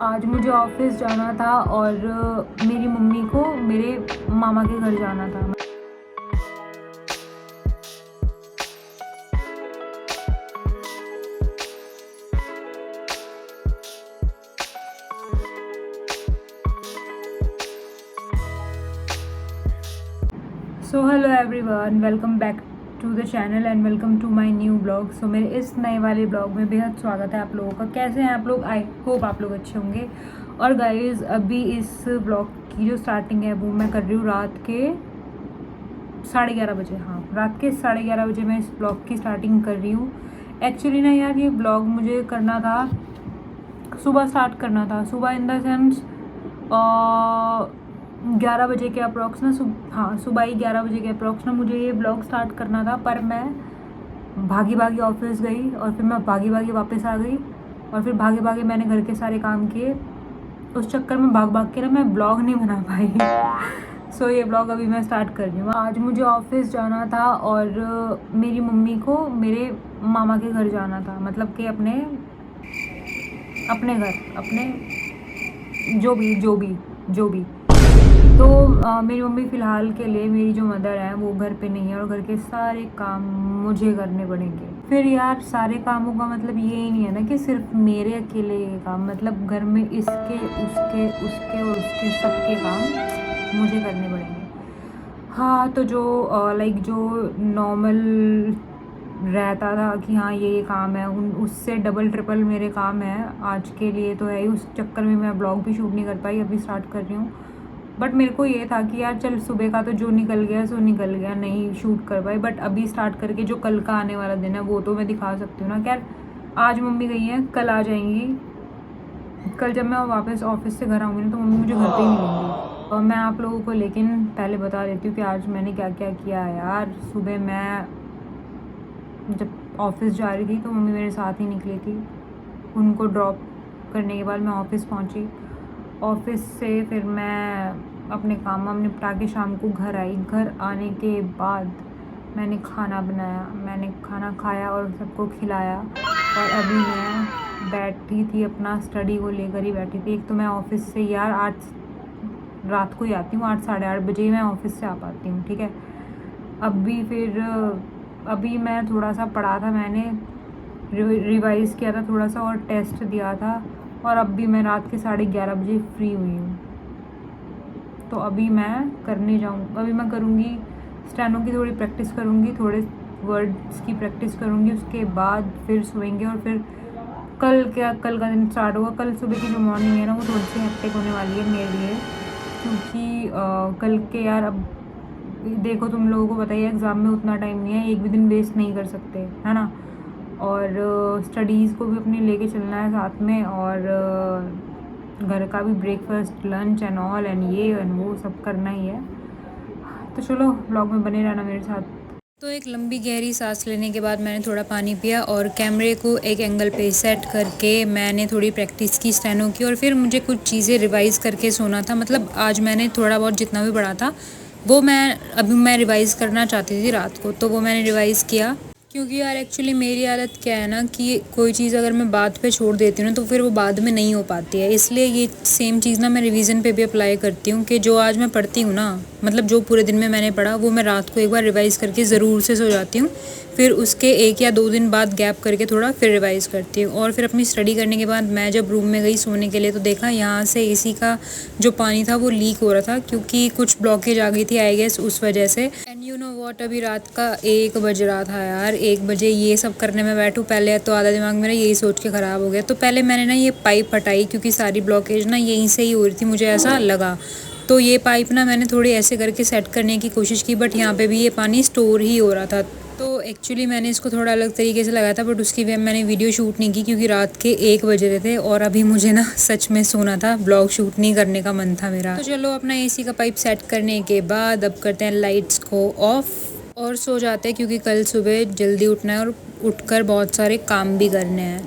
आज मुझे ऑफिस जाना था और मेरी मम्मी को मेरे मामा के घर जाना था। So hello everyone, welcome back to the channel and welcome to my new blog. So मेरे इस नए वाले ब्लॉग में बेहद स्वागत है आप लोगों का। कैसे हैं आप लोग? आई होप आप लोग अच्छे होंगे। और गाइस, अभी इस ब्लॉग की जो स्टार्टिंग है वो मैं कर रही हूँ रात के 11:30 बजे। हाँ, रात के 11:30 बजे मैं इस ब्लॉग की स्टार्टिंग कर रही हूँ। एक्चुअली ना यार, ये ब्लॉग मुझे करना था, सुबह स्टार्ट करना था। सुबह इन द सेंस 11 बजे के अप्रॉक्स ना, हाँ, सुबह ही 11 बजे के अप्रॉक्स ना मुझे ये ब्लॉग स्टार्ट करना था। पर मैं भागी भागी ऑफिस गई और फिर मैं भागी भागी वापस आ गई और फिर भागे भागे मैंने घर के सारे काम किए। उस चक्कर में भाग भाग के ना मैं ब्लॉग नहीं बना पाई। सो ये ब्लॉग अभी मैं स्टार्ट कर रही हूँ। आज मुझे ऑफिस जाना था और मेरी मम्मी को मेरे मामा के घर जाना था, मतलब कि अपने अपने घर, अपने जो भी। तो मेरी मम्मी फ़िलहाल के लिए, मेरी जो मदर है वो घर पे नहीं है और घर के सारे काम मुझे करने पड़ेंगे। फिर यार, सारे कामों का मतलब ये ही नहीं है ना कि सिर्फ मेरे अकेले ये काम, मतलब घर में इसके उसके उसके और उसके सबके काम मुझे करने पड़ेंगे। हाँ, तो जो लाइक जो नॉर्मल रहता था कि हाँ ये काम है, उन उससे डबल ट्रिपल मेरे काम है आज के लिए तो है ही। उस चक्कर में मैं ब्लॉग भी शूट नहीं कर पाई, अभी स्टार्ट कर रही हूँ। बट मेरे को ये था कि यार चल, सुबह का तो जो निकल गया सो निकल गया, नहीं शूट कर पाई। बट अभी स्टार्ट करके जो कल का आने वाला दिन है वो तो मैं दिखा सकती हूँ ना। खैर, आज मम्मी गई हैं, कल आ जाएंगी। कल जब मैं वापस ऑफिस से घर आऊँगी ना तो मम्मी मुझे घर पे ही मिलेंगी। और मैं आप लोगों को लेकिन पहले बता देती हूँ कि आज मैंने क्या क्या किया है। यार, सुबह मैं जब ऑफिस जा रही थी तो मम्मी मेरे साथ ही निकली थी। उनको ड्रॉप करने के बाद मैं ऑफिस पहुँची। ऑफिस से फिर मैं अपने काम वाम निपटा के शाम को घर आई। घर आने के बाद मैंने खाना बनाया, मैंने खाना खाया और सबको खिलाया। और अभी मैं बैठी थी, अपना स्टडी को लेकर ही बैठी थी। एक तो मैं ऑफिस से यार 8 रात को ही आती हूँ, 8 साढ़े 8 बजे ही मैं ऑफिस से आ पाती हूँ, ठीक है। अभी फिर अभी मैं थोड़ा सा पढ़ा था, मैंने रिवाइज़ किया था थोड़ा सा और टेस्ट दिया था। और अब भी मैं रात के 11:30 बजे फ्री हुई हूँ। तो अभी मैं अभी मैं करूँगी स्टेनो की थोड़ी प्रैक्टिस करूँगी, थोड़े वर्ड्स की प्रैक्टिस करूँगी। उसके बाद फिर सोएंगे और फिर कल का दिन स्टार्ट होगा। कल सुबह की जो मॉर्निंग है ना वो थोड़ी सी हेक्टिक होने वाली है मेरे लिए, क्योंकि कल के यार, अब देखो तुम लोगों को पता ही है, एग्ज़ाम में उतना टाइम नहीं है, एक भी दिन वेस्ट नहीं कर सकते, है ना। और स्टडीज़ को भी अपने लेके चलना है साथ में, और घर का भी breakfast lunch and all and ये एंड वो सब करना ही है। तो चलो, ब्लॉग में बने रहना मेरे साथ। तो एक लंबी गहरी सांस लेने के बाद मैंने थोड़ा पानी पिया और कैमरे को एक एंगल पे सेट करके मैंने थोड़ी प्रैक्टिस की स्टेनो की। और फिर मुझे कुछ चीज़ें रिवाइज़ करके सोना था। मतलब आज मैंने थोड़ा बहुत जितना भी पढ़ा था वो मैं रिवाइज़ करना चाहती थी रात को, तो वो मैंने रिवाइज़ किया। क्योंकि यार एक्चुअली मेरी आदत क्या है ना कि कोई चीज़ अगर मैं बाद पे छोड़ देती हूँ ना तो फिर वो बाद में नहीं हो पाती है। इसलिए ये सेम चीज़ ना मैं रिवीजन पे भी अप्लाई करती हूँ कि जो आज मैं पढ़ती हूँ ना, मतलब जो पूरे दिन में मैंने पढ़ा वो मैं रात को एक बार रिवाइज़ करके ज़रूर से सो जाती हूँ। फिर उसके 1 या 2 दिन बाद गैप करके थोड़ा फिर रिवाइज़ करती हूँ। और फिर अपनी स्टडी करने के बाद मैं जब रूम में गई सोने के लिए तो देखा यहाँ से एसी का जो पानी था वो लीक हो रहा था, क्योंकि कुछ ब्लॉकेज आ गई थी आई गेस, उस वजह से। एंड यू नो वॉट, अभी रात का 1 बज रहा था यार। 1 बजे ये सब करने में बैठूँ, पहले तो आधा दिमाग मेरा यही सोच के ख़राब हो गया। तो पहले मैंने ना ये पाइप हटाई, क्योंकि सारी ब्लॉकेज ना यहीं से ही हो रही थी, मुझे ऐसा लगा। तो ये पाइप ना मैंने थोड़ी ऐसे करके सेट करने की कोशिश की, बट यहाँ पे भी ये पानी स्टोर ही हो रहा था। तो एक्चुअली मैंने इसको थोड़ा अलग तरीके से लगाया था, बट उसकी मैंने वीडियो शूट नहीं की क्योंकि रात के 1 बज रहे थे और अभी मुझे ना सच में सोना था, ब्लॉग शूट नहीं करने का मन था मेरा। तो चलो, अपना एसी का पाइप सेट करने के बाद अब करते हैं लाइट्स को ऑफ और सो जाते हैं, क्योंकि कल सुबह जल्दी उठना है और उठकर बहुत सारे काम भी करने हैं।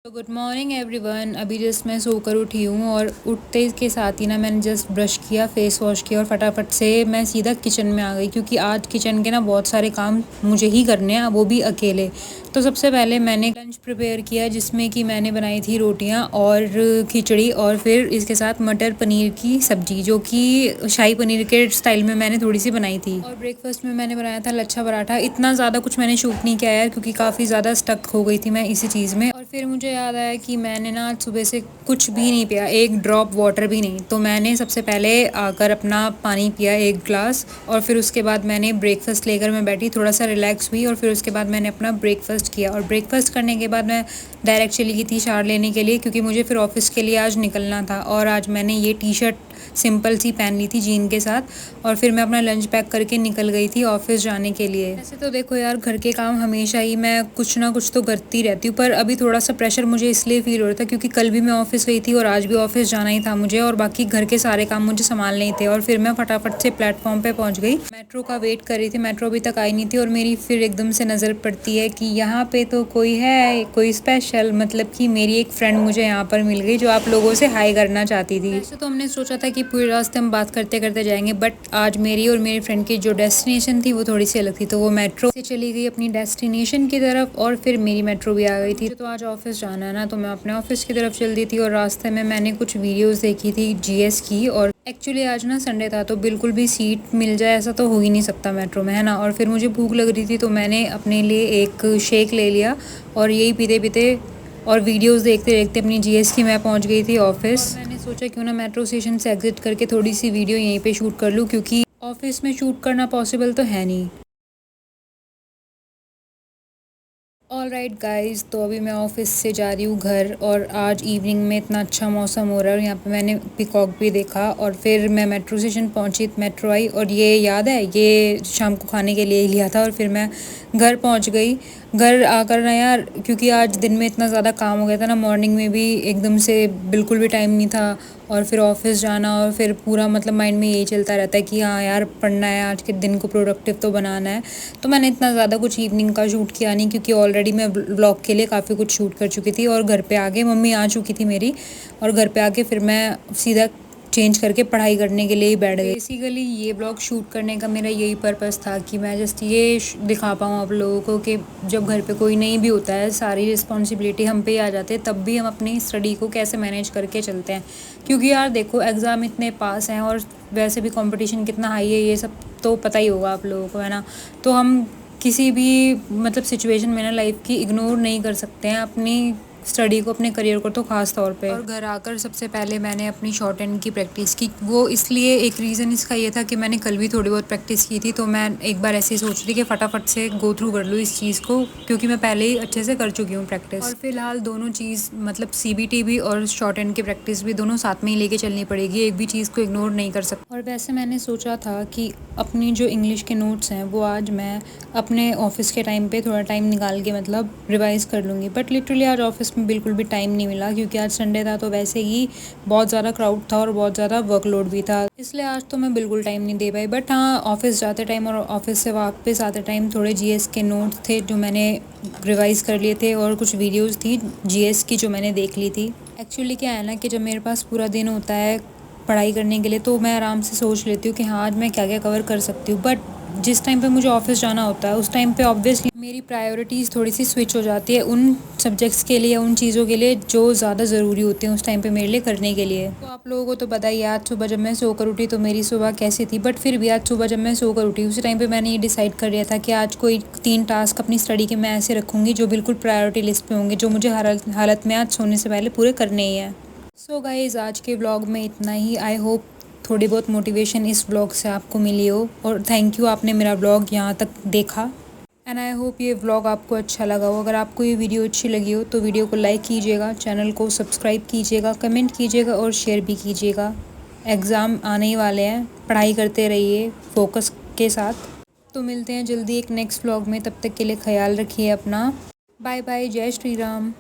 तो गुड मॉर्निंग एवरीवन। अभी जस्ट मैं सोकर उठी हूँ और उठते के साथ ही ना मैंने जस्ट ब्रश किया, फेस वॉश किया और फटाफट से मैं सीधा किचन में आ गई, क्योंकि आज किचन के ना बहुत सारे काम मुझे ही करने हैं, वो भी अकेले। तो सबसे पहले मैंने लंच प्रिपेयर किया, जिसमें कि मैंने बनाई थी रोटियां और खिचड़ी और फिर इसके साथ मटर पनीर की सब्ज़ी, जो कि शाही पनीर के स्टाइल में मैंने थोड़ी सी बनाई थी। और ब्रेकफास्ट में मैंने बनाया था लच्छा पराठा। इतना ज़्यादा कुछ मैंने शूट नहीं किया यार, क्योंकि काफ़ी ज़्यादा स्टक हो गई थी मैं इसी चीज़ में। और फिर मुझे याद आया कि मैंने ना आज सुबह से कुछ भी नहीं पिया, एक ड्रॉप वाटर भी नहीं। तो मैंने सबसे पहले आकर अपना पानी पिया 1 ग्लास, और फिर उसके बाद मैंने ब्रेकफास्ट लेकर मैं बैठी, थोड़ा सा रिलैक्स हुई और फिर उसके बाद मैंने अपना ब्रेकफास्ट किया। और ब्रेकफास्ट करने के बाद मैं डायरेक्ट चली गई थी शावर लेने के लिए, क्योंकि मुझे फिर ऑफिस के लिए आज निकलना था। और आज मैंने ये टी शर्ट सिंपल सी पहन ली थी जीन के साथ, और फिर मैं अपना लंच पैक करके निकल गई थी ऑफिस जाने के लिए। वैसे तो देखो यार, घर के काम हमेशा ही मैं कुछ ना कुछ तो करती रहती हूँ, पर अभी थोड़ा सा प्रेशर मुझे इसलिए फील हो रहा था क्योंकि कल भी मैं ऑफिस गई थी और आज भी ऑफिस जाना ही था मुझे, और बाकी घर के सारे काम मुझे संभालने ही थे। और फिर मैं फटाफट से प्लेटफॉर्म पे पहुंच गई, मेट्रो का वेट कर रही थी। मेट्रो अभी तक आई नहीं थी और मेरी फिर एकदम से नज़र पड़ती है कि यहाँ पे तो कोई है, कोई स्पेशल, मतलब कि मेरी एक फ्रेंड मुझे यहाँ पर मिल गई जो आप लोगों से हाई करना चाहती थी। वैसे तो हमने सोचा था कि पूरे रास्ते हम बात करते करते जाएंगे, बट आज मेरी और मेरी फ्रेंड की जो डेस्टिनेशन थी वो थोड़ी सी अलग थी, तो वो मेट्रो से चली गई अपनी डेस्टिनेशन की तरफ और फिर मेरी मेट्रो भी आ गई थी। तो आज ऑफिस जाना है ना, तो मैं अपने ऑफिस की तरफ चल दी थी और रास्ते में मैंने कुछ वीडियोस देखी थी जीएस की। और एक्चुअली आज ना संडे था, तो बिल्कुल भी सीट मिल जाए ऐसा तो हो ही नहीं सकता मेट्रो में, है ना। और फिर मुझे भूख लग रही थी, तो मैंने अपने लिए एक शेक ले लिया और यही पीते पीते और वीडियोस देखते देखते अपनी जीएस की मैं पहुंच गई थी ऑफिस। मैंने सोचा क्यों ना मेट्रो स्टेशन से एग्जिट करके थोड़ी सी वीडियो यहीं पे शूट कर लूँ, क्योंकि ऑफिस में शूट करना पॉसिबल तो है नहीं। ऑल राइट गाइज़, तो अभी मैं ऑफिस से जा रही हूँ घर, और आज इवनिंग में इतना अच्छा मौसम हो रहा है और यहाँ पे मैंने पीकॉक भी देखा। और फिर मैं मेट्रो स्टेशन पहुँची, मेट्रो आई, और ये याद है, ये शाम को खाने के लिए ही लिया था। और फिर मैं घर पहुँच गई। घर आकर ना यार, क्योंकि आज दिन में इतना ज़्यादा काम हो गया था ना, मॉर्निंग में भी एकदम से बिल्कुल भी टाइम नहीं था, और फिर ऑफिस जाना, और फिर पूरा मतलब माइंड में यही चलता रहता है कि हाँ यार पढ़ना है, आज के दिन को प्रोडक्टिव तो बनाना है। तो मैंने इतना ज़्यादा कुछ इवनिंग का शूट किया नहीं, क्योंकि ऑलरेडी मैं व्लॉग के लिए काफ़ी कुछ शूट कर चुकी थी। और घर पे आके मम्मी आ चुकी थी मेरी, और घर पे आके फिर मैं सीधा चेंज करके पढ़ाई करने के लिए ही बैठ गई। बेसिकली ये ब्लॉग शूट करने का मेरा यही पर्पस था कि मैं जस्ट ये दिखा पाऊँ आप लोगों को कि जब घर पे कोई नहीं भी होता है, सारी रिस्पॉन्सिबिलिटी हम पे ही आ जाती है, तब भी हम अपनी स्टडी को कैसे मैनेज करके चलते हैं। क्योंकि यार देखो, एग्ज़ाम इतने पास हैं और वैसे भी कंपटीशन कितना हाई है, ये सब तो पता ही होगा आप लोगों को, है ना। तो हम किसी भी मतलब सिचुएशन में ना लाइफ की इग्नोर नहीं कर सकते हैं, अपनी स्टडी को, अपने करियर को तो खास तौर पे। और घर आकर सबसे पहले मैंने अपनी शॉर्ट हैंड की प्रैक्टिस की। वो इसलिए, एक रीज़न इसका ये था कि मैंने कल भी थोड़ी बहुत प्रैक्टिस की थी, तो मैं एक बार ऐसे ही सोच रही थी कि फटाफट से गो थ्रू कर लूँ इस चीज़ को, क्योंकि मैं पहले ही अच्छे से कर चुकी हूँ प्रैक्टिस। और फिलहाल दोनों चीज़, मतलब सीबीटी भी और शॉर्ट हैंड की प्रैक्टिस भी, दोनों साथ में ही लेके चलनी पड़ेगी, एक भी चीज़ को इग्नोर नहीं कर सकती। और वैसे मैंने सोचा था कि अपनी जो इंग्लिश के नोट्स हैं वो आज मैं अपने ऑफिस के टाइम पे थोड़ा टाइम निकाल के मतलब रिवाइज़ कर लूँगी, बट लिटरली आज ऑफिस में बिल्कुल भी टाइम नहीं मिला, क्योंकि आज संडे था, तो वैसे ही बहुत ज़्यादा क्राउड था और बहुत ज़्यादा वर्कलोड भी था, इसलिए आज तो मैं बिल्कुल टाइम नहीं दे पाई। बट हाँ, ऑफिस जाते टाइम और ऑफिस से वापस आते टाइम थोड़े जीएस के नोट्स थे जो मैंने रिवाइज़ कर लिए थे, और कुछ वीडियोज़ थी जीएस की जो मैंने देख ली थी। एक्चुअली क्या है ना कि जब मेरे पास पूरा दिन होता है पढ़ाई करने के लिए, तो मैं आराम से सोच लेती हूँ कि हाँ आज मैं क्या क्या कवर कर सकती हूँ, बट जिस टाइम पे मुझे ऑफिस जाना होता है उस टाइम पे ऑब्वियसली मेरी प्रायोरिटीज़ थोड़ी सी स्विच हो जाती है उन सब्जेक्ट्स के लिए, उन चीज़ों के लिए जो ज़्यादा ज़रूरी होती हैं उस टाइम पे मेरे लिए करने के लिए। तो आप लोगों को तो पता ही है, आज सुबह जब मैं सोकर उठी तो मेरी सुबह कैसी थी, बट फिर भी आज सुबह जब मैं सोकर उठी उसी टाइम पे मैंने ये डिसाइड कर लिया था कि आज कोई 3 टास्क अपनी स्टडी के मैं ऐसे रखूँगी जो बिल्कुल प्रायोरिटी लिस्ट पे होंगे, जो मुझे हर हालत में आज सोने से पहले पूरे करने ही हैं। सो गाइज़, आज के व्लॉग में इतना ही। आई होप थोड़ी बहुत मोटिवेशन इस व्लॉग से आपको मिली हो, और थैंक यू आपने मेरा व्लॉग यहाँ तक देखा, एंड आई होप ये व्लॉग आपको अच्छा लगा हो। अगर आपको ये वीडियो अच्छी लगी हो तो वीडियो को लाइक कीजिएगा, चैनल को सब्सक्राइब कीजिएगा, कमेंट कीजिएगा और शेयर भी कीजिएगा। एग्ज़ाम आने ही वाले हैं, पढ़ाई करते रहिए फोकस के साथ। तो मिलते हैं जल्दी एक नेक्स्ट व्लॉग में, तब तक के लिए ख्याल रखिए अपना। बाय बाय, जय श्री राम।